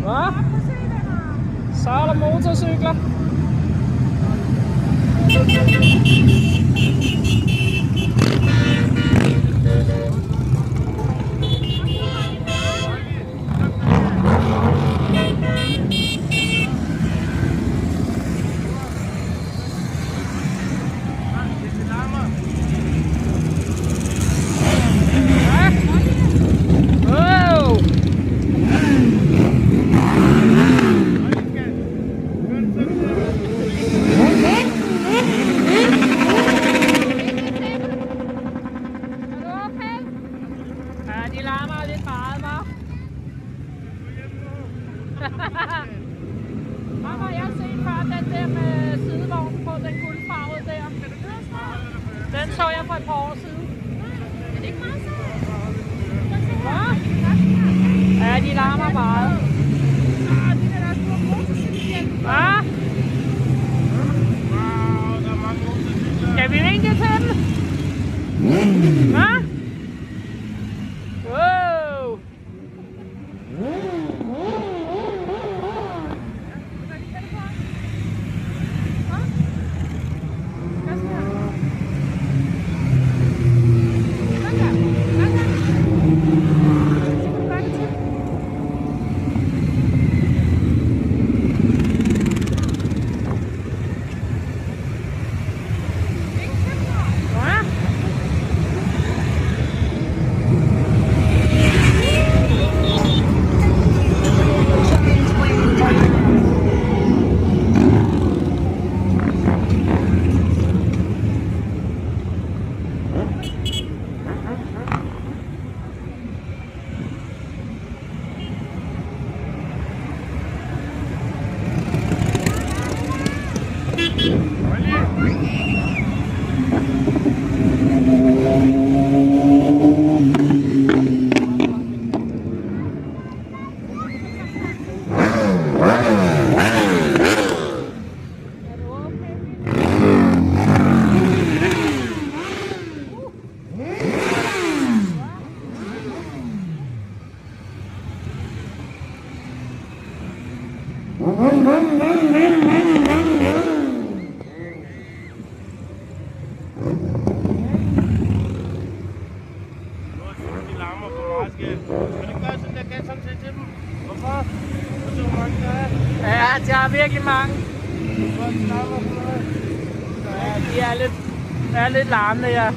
Hva? Så er der motorcykler. De larmer lidt meget, hva'? Mamma, jeg har set før den der med sidevognen på, den guldfarvede der. Den så jeg for et par år siden. Er det ikke meget så? Hva? Ja, de larmer meget. De der er store motorcykler. Hva? Skal vi vinke til dem? Hva? Wow! Ja, de har virkelig mange. Ja, de er lidt larmende, ja.